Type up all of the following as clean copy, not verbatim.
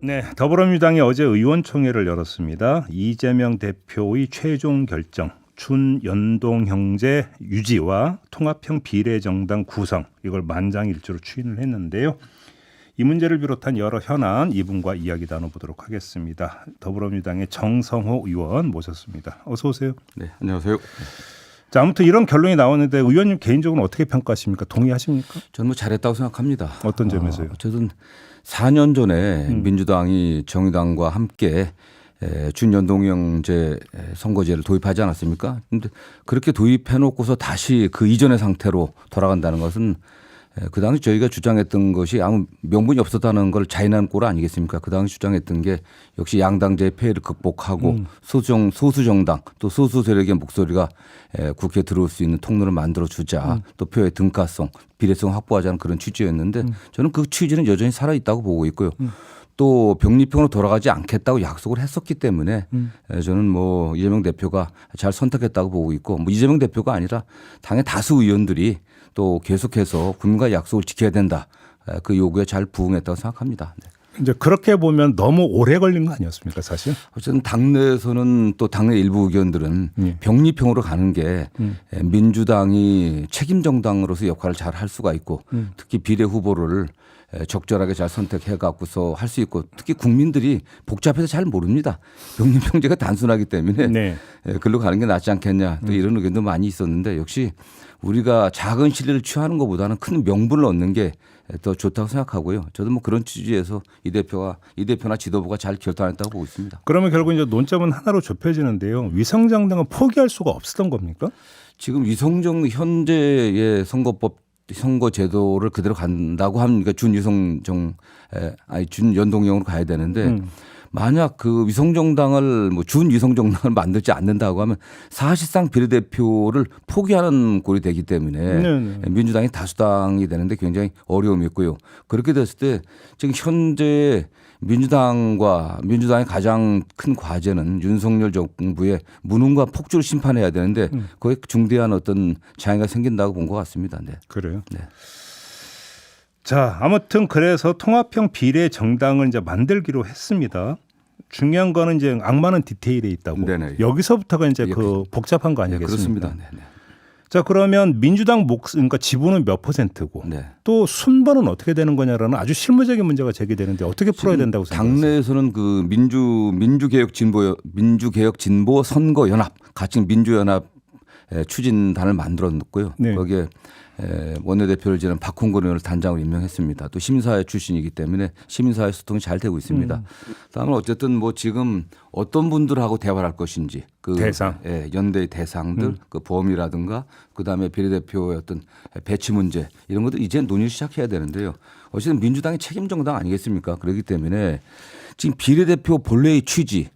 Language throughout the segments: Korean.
네, 더불어민주당이 어제 의원총회를 열었습니다. 이재명 대표의 최종 결정, 준연동 형제 유지와 통합형 비례정당 구성, 이걸 만장일치로 추인을 했는데요. 이 문제를 비롯한 여러 현안 이분과 이야기 나눠보도록 하겠습니다. 더불어민주당의 정성호 의원 모셨습니다. 어서 오세요. 네, 안녕하세요. 자, 아무튼 이런 결론이 나왔는데 의원님 개인적으로 어떻게 평가하십니까? 동의하십니까? 저는 뭐 잘했다고 생각합니다. 어떤 점에서요? 어쨌든 4년 전에 민주당이 정의당과 함께 준연동형제 선거제를 도입하지 않았습니까? 그런데 그렇게 도입해놓고서 다시 그 이전의 상태로 돌아간다는 것은 그 당시 저희가 주장했던 것이 아무 명분이 없었다는 걸 자인하는 꼴 아니겠습니까? 그 당시 주장했던 게 역시 양당제의 폐해를 극복하고 소수 정당 또 소수 세력의 목소리가 국회에 들어올 수 있는 통로를 만들어 주자 또 표의 등가성 비례성 확보하자는 그런 취지였는데 저는 그 취지는 여전히 살아 있다고 보고 있고요. 또 병리평으로 돌아가지 않겠다고 약속을 했었기 때문에 저는 뭐 이재명 대표가 잘 선택했다고 보고 있고 뭐 이재명 대표가 아니라 당의 다수 의원들이 또 계속해서 국민과 약속을 지켜야 된다. 그 요구에 잘 부응했다고 생각합니다. 네. 이제 그렇게 보면 너무 오래 걸린 거 아니었습니까, 사실? 어쨌든 당내에서는 또 당내 일부 의견들은 병리평으로 가는 게 민주당이 책임 정당으로서 역할을 잘 할 수가 있고 특히 비례 후보를 적절하게 잘 선택해 갖고서 할 수 있고 특히 국민들이 복잡해서 잘 모릅니다. 병리평제가 단순하기 때문에 네. 글로 가는 게 낫지 않겠냐 또 이런 의견도 많이 있었는데 역시 우리가 작은 실리를 취하는 것보다는 큰 명분을 얻는 게 더 좋다고 생각하고요. 저도 뭐 그런 취지에서 이 대표나 지도부가 잘 결단했다고 보고 있습니다. 그러면 결국 이제 논점은 하나로 좁혀지는데요. 위성정당은 포기할 수가 없었던 겁니까? 지금 위성정 현재의 선거 제도를 그대로 간다고 하면 준연동형으로 가야 되는데 만약 그 위성정당을 뭐 준위성정당을 만들지 않는다고 하면 사실상 비례대표를 포기하는 꼴이 되기 때문에 네네. 민주당이 다수당이 되는데 굉장히 어려움이 있고요. 그렇게 됐을 때 지금 현재 민주당의 가장 큰 과제는 윤석열 정부의 무능과 폭주를 심판해야 되는데 거기에 중대한 어떤 장애가 생긴다고 본 것 같습니다. 네. 그래요. 네. 자, 아무튼 그래서 통합형 비례 정당을 이제 만들기로 했습니다. 중요한 거는 이제 악마는 디테일에 있다고. 네네. 여기서부터가 이제 예, 그 복잡한 거 네, 아니겠습니까? 그렇습니다. 네, 네. 자, 그러면 민주당 그러니까 지분은 몇 %고 네. 또 순번은 어떻게 되는 거냐라는 아주 실무적인 문제가 제기되는데 어떻게 풀어야 된다고 생각하세요? 당내에서는 그 민주개혁 진보 선거 연합 같이 민주연합 추진단을 만들어 놓고요. 네. 거기에 원내대표를 지낸 박홍근 의원을 단장으로 임명했습니다. 또 시민사회 출신이기 때문에 시민사회 소통이 잘 되고 있습니다. 다음은 어쨌든 뭐 지금 어떤 분들하고 대화를 할 것인지 그 대상. 연대의 대상들 그 범위라든가 그다음에 비례대표의 어떤 배치 문제 이런 것들 이제 논의를 시작해야 되는데요. 어쨌든 민주당의 책임 정당 아니겠습니까? 그렇기 때문에 지금 비례대표 본래의 취지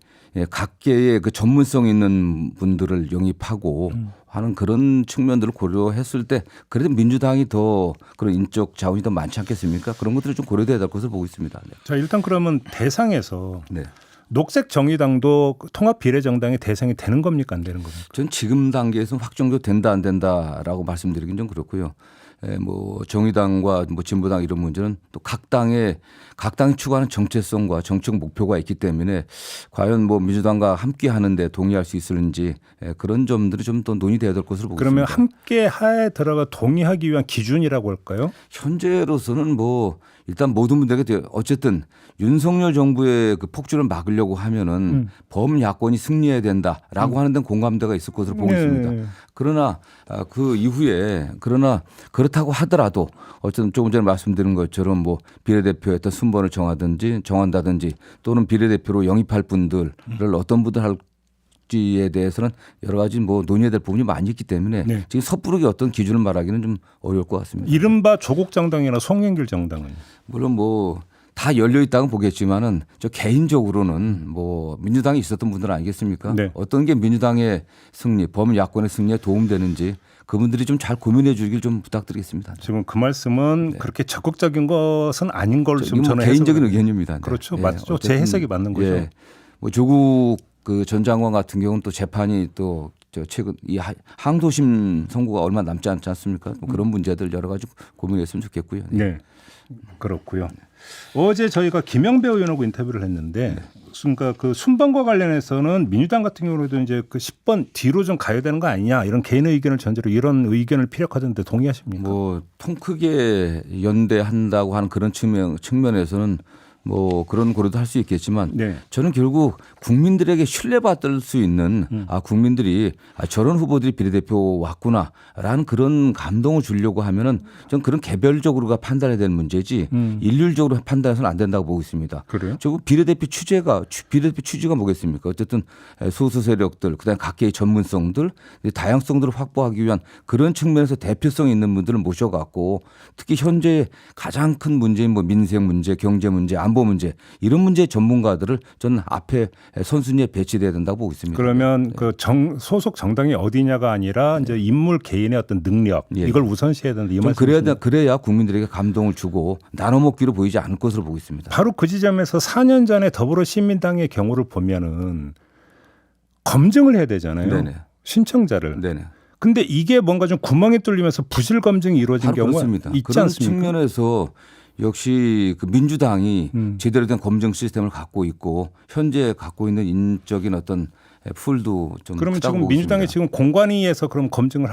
각계의 그 전문성 있는 분들을 영입하고 하는 그런 측면들을 고려했을 때 그래도 민주당이 더 그런 인적 자원이 더 많지 않겠습니까? 그런 것들이 좀 고려돼야 될 것을 보고 있습니다. 네. 자, 일단 그러면 대상에서 네. 녹색 정의당도 통합 비례 정당의 대상이 되는 겁니까 안 되는 겁니까? 전 지금 단계에서는 확정도 된다 안 된다라고 말씀드리긴 좀 그렇고요. 뭐 정의당과 뭐 진보당 이런 문제는 또 각 당이 추구하는 정체성과 정책 목표가 있기 때문에 과연 뭐 민주당과 함께 하는데 동의할 수 있을지 그런 점들이 좀 더 논의돼야 될 것으로 보고 그러면 있습니다. 함께 하에 들어가 동의하기 위한 기준이라고 할까요? 현재로서는 뭐 일단 모든 분들에게 어쨌든 윤석열 정부의 그 폭주를 막으려고 하면은 범야권이 승리해야 된다라고 하는 데는 공감대가 있을 것으로 보고 있습니다. 그러나 그 이후에 그렇다고 하더라도 어쨌든 조금 전에 말씀드린 것처럼 뭐 비례대표의 어떤 순번을 정한다든지 또는 비례대표로 영입할 분들을 어떤 분들 할지에 대해서는 여러 가지 뭐 논의해야 될 부분이 많이 있기 때문에 네. 지금 섣부르게 어떤 기준을 말하기는 좀 어려울 것 같습니다. 이른바 조국 정당이나 송영길 정당은 물론 뭐 다 열려 있다고 보겠지만은 저 개인적으로는 뭐 민주당에 있었던 분들 아니겠습니까? 네. 어떤 게 민주당의 승리, 범야권의 승리에 도움되는지 그분들이 좀 잘 고민해 주길 좀 부탁드리겠습니다. 지금 그 말씀은 그렇게 적극적인 것은 아닌 걸로 지금 뭐 저는 개인적인 해석을 의견입니다. 네. 그렇죠. 예, 맞죠. 제 어쨌든 해석이 맞는 거죠. 예. 뭐 조국 그 전 장관 같은 경우는 또 재판이 또 저 최근 이 항소심 선고가 얼마 남지 않지 않습니까? 뭐 그런 문제들 여러 가지 고민했으면 좋겠고요. 네. 그렇고요. 어제 저희가 김영배 의원하고 인터뷰를 했는데 그러니까 그 순번과 관련해서는 민주당 같은 경우에도 이제 그 10번 뒤로 좀 가야 되는 거 아니냐 이런 개인의 의견을 전제로 이런 의견을 피력하던데 동의하십니까? 뭐 통 크게 연대한다고 하는 그런 측면에서는 뭐 그런 고려도 할 수 있겠지만 네. 저는 결국 국민들에게 신뢰받을 수 있는 국민들이 저런 후보들이 비례대표 왔구나라는 그런 감동을 주려고 하면은 전 그런 개별적으로가 판단해야 되는 문제지 일률적으로 판단해서는 안 된다고 보고 있습니다. 그래요? 저 비례대표 취지가 뭐겠습니까? 어쨌든 소수 세력들 그다음에 각계의 전문성들 다양성들을 확보하기 위한 그런 측면에서 대표성 있는 분들을 모셔갖고 특히 현재 가장 큰 문제인 뭐 민생 문제, 경제 문제, 안보 문제 이런 문제 전문가들을 저는 앞에 선순위에 배치돼야 된다고 보고 있습니다. 그러면 그 소속 정당이 어디냐가 아니라 이제 인물 개인의 어떤 능력 예. 이걸 우선시해야 된다 이 말씀이십니까? 그래야 국민들에게 감동을 주고 나눠먹기로 보이지 않을 것으로 보고 있습니다. 바로 그 지점에서 4년 전에 더불어시민당의 경우를 보면은 검증을 해야 되잖아요. 네네. 신청자를. 네네. 근데 이게 뭔가 좀 구멍이 뚫리면서 부실 검증이 이루어진 바로 경우가 그렇습니다. 있지 그런 않습니까? 측면에서 역시 그 민주당이 제대로 된 검증 시스템을 갖고 있고 현재 갖고 있는 인적인 어떤 풀도 좀 그러면 크다고 지금 보고 민주당이 있습니다. 지금 공관위에서 그럼 검증을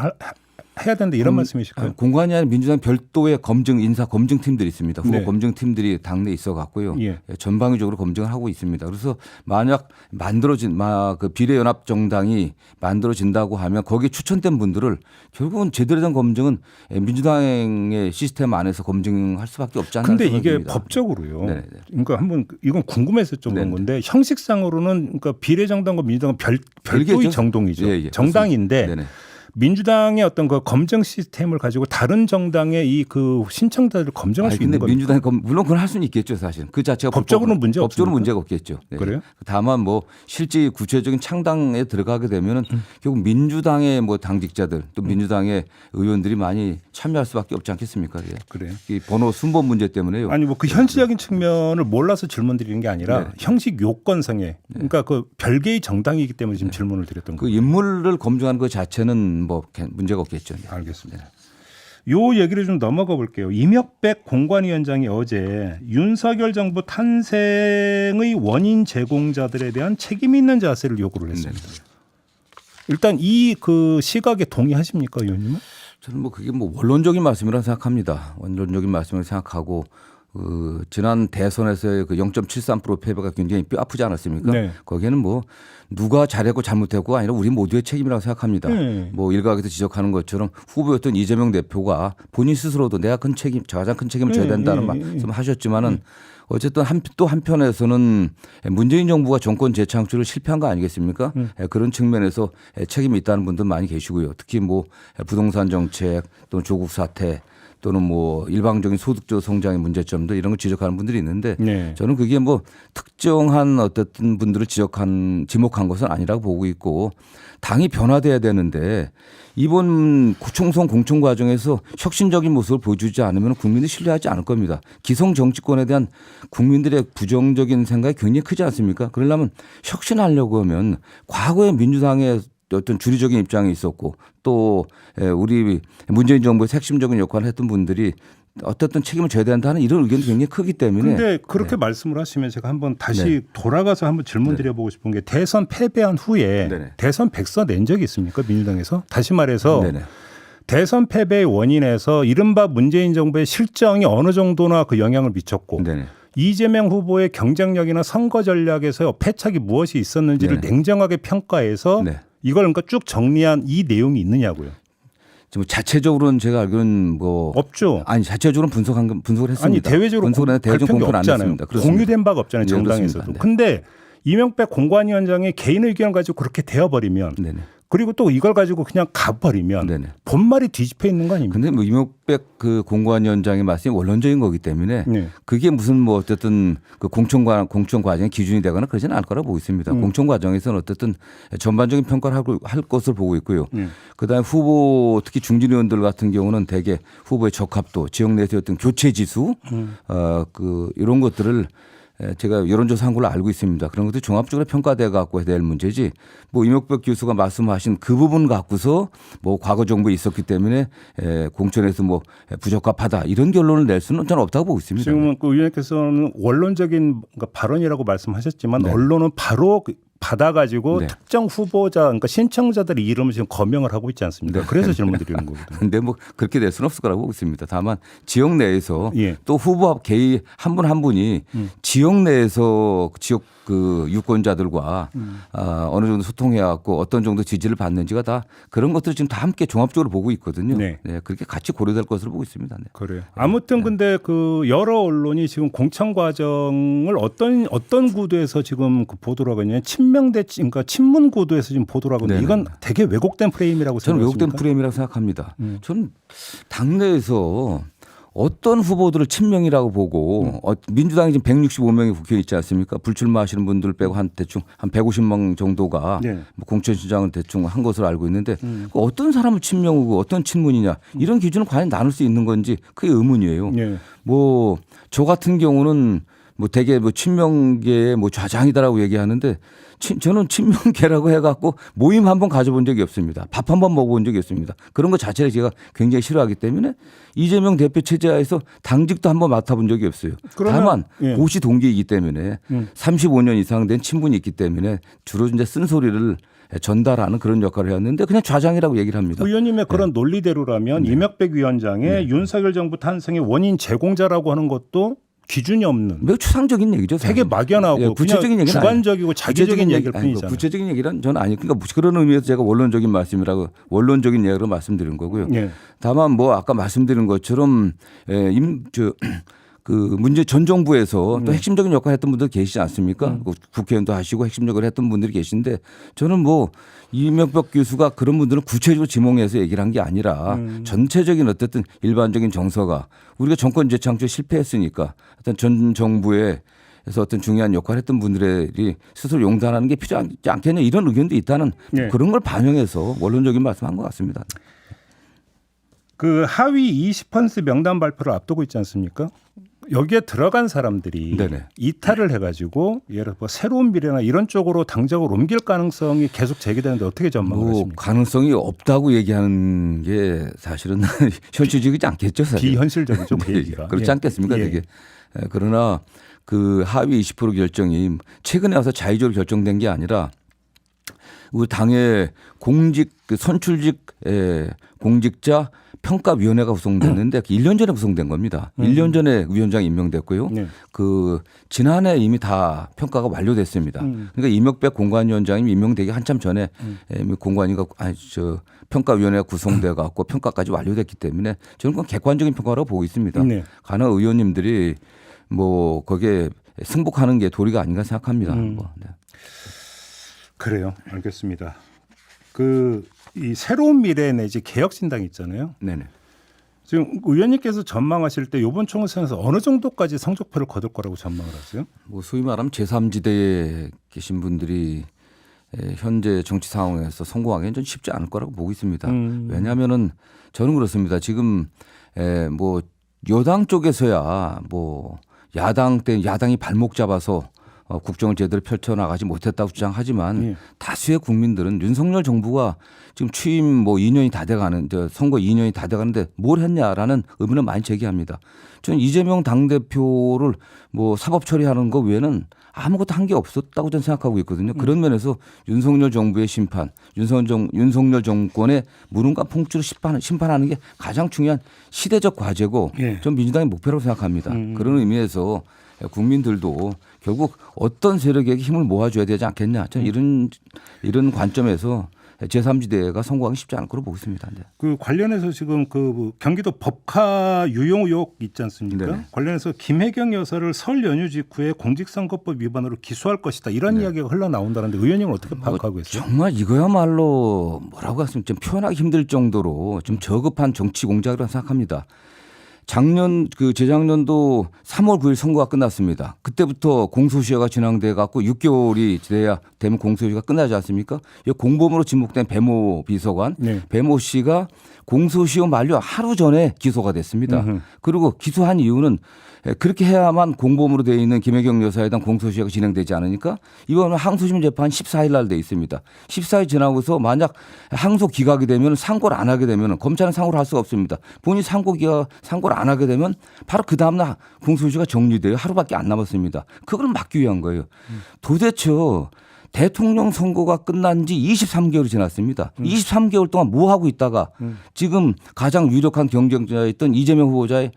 해야 된다 이런 말씀이실까요? 공관이 아니라 민주당 별도의 인사 검증팀들이 있습니다. 후보 네. 검증팀들이 당내에 있어 갖고요. 예. 전방위적으로 검증을 하고 있습니다. 그래서 만약 그 비례연합 정당이 만들어진다고 하면 거기에 추천된 분들을 결국은 제대로 된 검증은 민주당의 시스템 안에서 검증할 수밖에 없지 않나 근데 생각합니다. 이게 법적으로요. 네네. 그러니까 한번 이건 궁금해서 좀 그런 네네. 건데 형식상으로는 그러니까 비례정당과 민주당은 별도의 별개죠. 정동이죠. 예, 예. 정당인데 네네. 민주당의 어떤 그 검증 시스템을 가지고 다른 정당의 이 그 신청자들을 검증할 수 있는 근데 겁니까? 민주당이 물론 그건 할 수는 있겠죠, 사실. 그 자체가 법적으로는 문제 법적으로 없습니까? 문제가 없겠죠. 네. 그래요? 다만 뭐 실제 구체적인 창당에 들어가게 되면은 결국 민주당의 뭐 당직자들 또 민주당의 의원들이 많이 참여할 수밖에 없지 않겠습니까? 예. 그래요. 이 번호 순번 문제 때문에요. 아니 뭐 그 현실적인 측면을 몰라서 질문 드리는 게 아니라 네. 형식 요건상에 그러니까 그 별개의 정당이기 때문에 지금 질문을 드렸던 그 거예요. 인물을 검증하는 것 자체는 뭐 문제가 없겠죠. 네. 알겠습니다. 요 얘기를 좀 넘어가 볼게요. 이명백 공관위원장이 어제 윤석열 정부 탄생의 원인 제공자들에 대한 책임 있는 자세를 요구를 했습니다. 일단 이 그 시각에 동의하십니까, 의원님은? 저는 뭐 그게 뭐 원론적인 말씀이라고 생각합니다. 원론적인 말씀을 생각하고 그 지난 대선에서의 그 0.73% 패배가 굉장히 뼈 아프지 않았습니까? 네. 거기에는 뭐 누가 잘했고 잘못했고가 아니라 우리 모두의 책임이라고 생각합니다. 네. 뭐 일각에서 지적하는 것처럼 후보였던 이재명 대표가 본인 스스로도 내가 가장 큰 책임을 져야 된다는 말씀 하셨지만은 어쨌든 또 한편에서는 문재인 정부가 정권 재창출을 실패한 거 아니겠습니까? 그런 측면에서 책임이 있다는 분들 많이 계시고요. 특히 뭐 부동산 정책 또는 조국 사태 또는 뭐 일방적인 소득적 성장의 문제점도 이런 걸 지적하는 분들이 있는데 네. 저는 그게 뭐 특정한 어떤 분들을 지목한 것은 아니라고 보고 있고 당이 변화돼야 되는데 이번 총선 공천 과정에서 혁신적인 모습을 보여주지 않으면 국민들이 신뢰하지 않을 겁니다. 기성 정치권에 대한 국민들의 부정적인 생각이 굉장히 크지 않습니까? 그러려면 혁신하려고 하면 과거에 민주당의 어떤 주류적인 입장이 있었고 또 우리 문재인 정부의 핵심적인 역할을 했던 분들이 어떻든 책임을 져야 된다는 이런 의견도 굉장히 크기 때문에. 근데 그렇게 말씀을 하시면 제가 한번 다시 돌아가서 한번 질문 드려보고 싶은 게 대선 패배한 후에 네네. 대선 백서 낸 적이 있습니까? 민주당에서? 다시 말해서 네네. 대선 패배의 원인에서 이른바 문재인 정부의 실정이 어느 정도나 그 영향을 미쳤고 네네. 이재명 후보의 경쟁력이나 선거 전략에서 패착이 무엇이 있었는지를 네네. 냉정하게 평가해서 네. 이걸 그러니까 쭉 정리한 이 내용이 있느냐고요. 지금 자체적으로는 제가 알기로는 뭐 없죠. 아니 자체적으로 분석을 했습니다. 아니 대외적으로 분석은 대외적 발표한 게 공표는 안 없잖아요. 했습니다. 그렇습니다. 공유된 바가 없잖아요. 네, 정당에서도. 그렇습니다. 네. 근데 이명백 공관위원장의 개인 의견을 가지고 그렇게 되어버리면 네네. 그리고 또 이걸 가지고 그냥 가버리면 네네. 본말이 뒤집혀 있는 거 아닙니까? 근데 뭐 이명백 그 공관위원장의 말씀이 원론적인 거기 때문에 네. 그게 무슨 뭐 어쨌든 그 공천 과정의 기준이 되거나 그러지는 않을 거라고 보고 있습니다. 공천 과정에서는 어쨌든 전반적인 평가를 할 것을 보고 있고요. 그다음에 후보 특히 중진 의원들 같은 경우는 대개 후보의 적합도, 지역 내에서 어떤 교체 지수, 그 이런 것들을 제가 여론조사한 걸로 알고 있습니다. 그런 것도 종합적으로 평가돼 갖고 해야 될 문제지. 뭐 이명박 교수가 말씀하신 그 부분 갖고서 뭐 과거 정부에 있었기 때문에 공천에서 뭐 부적합하다 이런 결론을 낼 수는 저는 없다고 보고 있습니다. 지금은 그 의원님께서는 원론적인 발언이라고 말씀하셨지만 네. 언론은 바로 받아가지고 네. 특정 후보자, 그러니까 신청자들의 이름을 지금 거명을 하고 있지 않습니까? 그래서 질문드리는 거거든요. 근데 뭐 그렇게 될 수는 없을 거라고 보고 있습니다. 다만 지역 내에서 예. 또 후보 개인 한 분 한 분이 지역 내에서 지역 그 유권자들과 어느 정도 소통해 갖고 어떤 정도 지지를 받는지가 다 그런 것들을 지금 다 함께 종합적으로 보고 있거든요. 네. 네, 그렇게 같이 고려될 것으로 보고 있습니다. 네. 그래요. 아무튼 근데 그 여러 언론이 지금 공천 과정을 어떤 구도에서 지금 그 보도를 하고 있냐면 그러니까 친문 구도에서 지금 보도를 하고 있는데 네네. 이건 되게 왜곡된 프레임이라고 저는 생각합니다. 왜곡된 프레임이라고 생각합니다. 저는 당내에서 어떤 후보들을 친명이라고 보고 민주당이 지금 165명이 국회에 있지 않습니까? 불출마하시는 분들 빼고 한 대충 한 150명 정도가 네. 뭐 공천신청을 대충 한 것으로 알고 있는데 어떤 사람은 친명이고 어떤 친문이냐 이런 기준을 과연 나눌 수 있는 건지 그게 의문이에요. 네. 뭐 저 같은 경우는 뭐 되게 뭐 친명계의 뭐 좌장이다라고 얘기하는데 저는 친명계라고 해갖고 모임 한번 가져본 적이 없습니다. 밥 한번 먹어본 적이 없습니다. 그런 것 자체를 제가 굉장히 싫어하기 때문에 이재명 대표 체제하에서 당직도 한번 맡아본 적이 없어요. 그러면, 다만 예. 고시 동기이기 때문에 35년 이상 된 친분이 있기 때문에 주로 이제 쓴소리를 전달하는 그런 역할을 해왔는데 그냥 좌장이라고 얘기를 합니다. 의원님의 그런 논리대로라면 이명박 위원장의 윤석열 정부 탄생의 원인 제공자라고 하는 것도 기준이 없는 매우 추상적인 얘기죠. 되게 사실. 막연하고 예, 구체적인 그냥 얘기는 주관적이고 자기적인 얘기일 아니, 뿐이잖아요. 구체적인 얘기란 저는 아니. 그러니까 그런 의미에서 제가 원론적인 말씀이라고 원론적인 얘기로 말씀드린 거고요. 예. 다만 뭐 아까 말씀드린 것처럼 그 문제 전 정부에서 또 핵심적인 역할을 했던 분들 계시지 않습니까? 그 국회의원도 하시고 핵심적으로 했던 분들이 계신데 저는 뭐 이명박 교수가 그런 분들을 구체적으로 지목해서 얘기를 한 게 아니라 전체적인 어쨌든 일반적인 정서가 우리가 정권 재창출에 실패했으니까 어떤 전 정부에 그래서 어떤 중요한 역할을 했던 분들이 스스로 용단하는 게 필요하지 않겠냐 이런 의견도 있다는 네. 그런 걸 반영해서 원론적인 말씀한 것 같습니다. 그 하위 20% 명단 발표를 앞두고 있지 않습니까? 여기에 들어간 사람들이 네네. 이탈을 해가지고 예를 들어 뭐 새로운 미래나 이런 쪽으로 당적을 옮길 가능성이 계속 제기되는데 어떻게 전망을 뭐 하십니까? 가능성이 없다고 얘기하는 게 사실은 현실적이지 않겠죠. 사실. 비현실적이죠, 그 네, 얘기가. 그렇지 예. 않겠습니까? 예. 되게. 그러나 그 하위 20% 결정이 최근에 와서 자의적으로 결정된 게 아니라 우리 당의 공직 그 선출직 공직자 평가위원회가 구성됐는데 1년 전에 구성된 겁니다. 1년 전에 위원장이 임명됐고요. 네. 그 지난해 이미 다 평가가 완료됐습니다. 그러니까 이명박 공관위원장이 임명되기 한참 전에 공관위가 평가위원회가 구성돼 갖고 평가까지 완료됐기 때문에 저는 그건 객관적인 평가라고 보고 있습니다. 네. 가능 의원님들이 뭐 거기에 승복하는 게 도리가 아닌가 생각합니다. 뭐, 네. 그래요. 알겠습니다. 이 새로운 미래 내지 개혁신당 있잖아요. 네네. 지금 의원님께서 전망하실 때 이번 총선에서 어느 정도까지 성적표를 거둘 거라고 전망을 하세요? 뭐 소위 말하면 제3지대에 계신 분들이 현재 정치 상황에서 성공하기는 좀 쉽지 않을 거라고 보고 있습니다. 왜냐하면은 저는 그렇습니다. 지금 뭐 여당 쪽에서야 뭐 야당 때 야당이 발목 잡아서 국정을 제대로 펼쳐나가지 못했다고 주장하지만 예. 다수의 국민들은 윤석열 정부가 지금 취임 뭐 2년이 다 돼가는 선거 2년이 다 돼가는데 뭘 했냐라는 의문을 많이 제기합니다. 저는 이재명 당대표를 뭐 사법 처리하는 거 외에는 아무것도 한 게 없었다고 저는 생각하고 있거든요. 그런 면에서 윤석열 정부의 심판, 윤석열 정권의 무능과 폭주를 심판하는 게 가장 중요한 시대적 과제고 예. 전 민주당의 목표라고 생각합니다. 그런 의미에서 국민들도 결국 어떤 세력에게 힘을 모아줘야 되지 않겠냐. 저는 이런 관점에서 제3지대가 성공하기 쉽지 않을 거로 보고 있습니다. 네. 그 관련해서 지금 그 경기도 법카 유용 의혹 있지 않습니까? 네네. 관련해서 김혜경 여사를 설 연휴 직후에 공직선거법 위반으로 기소할 것이다. 이런 네. 이야기가 흘러나온다는데 의원님은 어떻게 파악하고 있어요? 정말 이거야말로 뭐라고 하면 좀 표현하기 힘들 정도로 좀 저급한 정치 공작이라고 생각합니다. 재작년도 3월 9일 선거가 끝났습니다. 그때부터 공소시효가 진행돼 갖고 6개월이 돼야 되면 공소시효가 끝나지 않습니까? 이 공범으로 지목된 배모 비서관, 네. 배모 씨가 공소시효 만료 하루 전에 기소가 됐습니다. 그리고 기소한 이유는 그렇게 해야만 공범으로 되어 있는 김혜경 여사에 대한 공소시효가 진행되지 않으니까 이번에 항소심 재판 14일 날 돼 있습니다. 14일 지나고서 만약 항소 기각이 되면 상고를 안 하게 되면 검찰은 상고를 할 수가 없습니다. 본인이 상고를 안 하게 되면 바로 그 다음날 공소시효가 정리돼요. 하루밖에 안 남았습니다. 그걸 막기 위한 거예요. 도대체 대통령 선거가 끝난 지 23개월이 지났습니다. 23개월 동안 뭐 하고 있다가 지금 가장 유력한 경쟁자였던 이재명 후보자의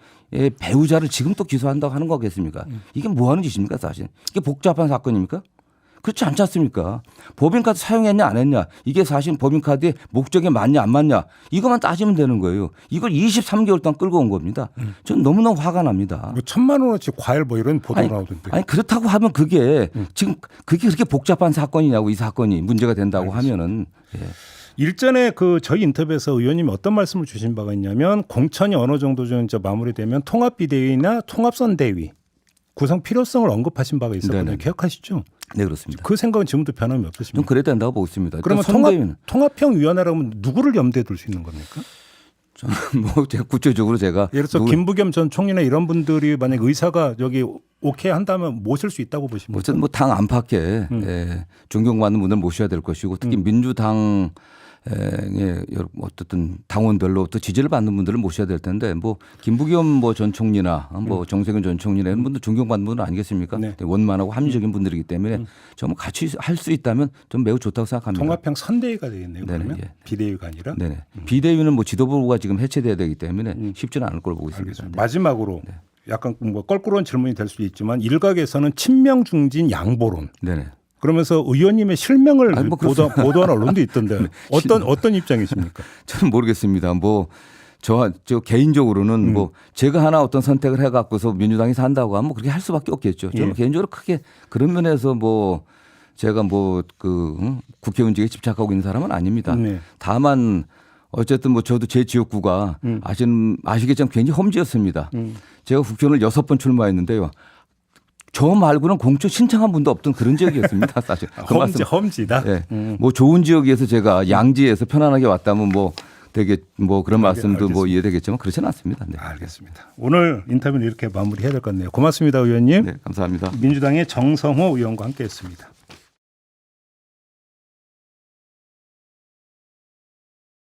배우자를 지금 또 기소한다고 하는 거겠습니까? 이게 뭐 하는 짓입니까 사실? 이게 복잡한 사건입니까? 그렇지 않지 않습니까? 법인카드 사용했냐 안 했냐 이게 사실 법인카드의 목적에 맞냐 안 맞냐 이것만 따지면 되는 거예요. 이걸 23개월 동안 끌고 온 겁니다. 저는 너무너무 화가 납니다. 뭐 1,000만 원어치 과일 뭐 이런 보도 나오던데. 아니 그렇다고 하면 그게 지금 그게 그렇게 복잡한 사건이냐고 이 사건이 문제가 된다고 하면은 예. 일전에 저희 인터뷰에서 의원님이 어떤 말씀을 주신 바가 있냐면 공천이 어느 정도 좀 이제 마무리되면 통합비대위나 통합선대위 구성 필요성을 언급하신 바가 있었거든요. 네네. 기억하시죠? 네 그렇습니다. 그 생각은 지금도 변함이 좀 없으십니까? 그래야 된다고 보고 있습니다. 그러면 통합형위원회라면 누구를 염두에 둘 수 있는 겁니까? 뭐 제가 구체적으로 제가 예를 들어서 김부겸 전 총리나 이런 분들이 만약 의사가 여기 오케이 한다면 모실 수 있다고 보십니까? 어쨌든 뭐 당 안팎에 존경받는 분들 모셔야 될 것이고 특히 민주당의 어쨌든 당원별로 또 지지를 받는 분들을 모셔야 될 텐데 뭐 김부겸 뭐 전 총리나 뭐 정세균 전 총리나 이런 분들 존경받는 분들 아니겠습니까? 네. 원만하고 합리적인 분들이기 때문에 정말 같이 할 수 있다면 좀 매우 좋다고 생각합니다. 통합형 선대위가 되겠네요. 네네, 그러면 예. 비대위가 아니라. 네네. 비대위는 뭐 지도부가 지금 해체돼야 되기 때문에 쉽지는 않을 걸로 보고 있습니다. 알겠습니다. 마지막으로 약간 뭐 껄끄러운 질문이 될 수도 있지만 일각에서는 친명 중진 양보론. 네네. 그러면서 의원님의 실명을 아니, 뭐 보도한 언론도 있던데 어떤 입장이십니까? 저는 모르겠습니다. 뭐 저 개인적으로는 뭐 제가 하나 어떤 선택을 해갖고서 민주당이 산다고 하면 뭐 그렇게 할 수밖에 없겠죠. 저는 예. 개인적으로 크게 그런 면에서 뭐 제가 뭐 국회의원직에 집착하고 있는 사람은 아닙니다. 네. 다만 어쨌든 뭐 저도 제 지역구가 아시겠지만 굉장히 험지였습니다. 제가 국회의원을 6번 출마했는데요. 저 말고는 공천 신청한 분도 없던 그런 지역이었습니다. 사실. 그 말씀. 험지다. 네. 뭐 좋은 지역에서 제가 양지에서 편안하게 왔다면 뭐 되게 뭐 그런 말씀도 알겠습니다. 뭐 이해되겠지만 그렇지는 않습니다. 네. 알겠습니다. 오늘 인터뷰는 이렇게 마무리해야 될 것 같네요. 고맙습니다, 의원님. 네, 감사합니다. 민주당의 정성호 의원과 함께했습니다.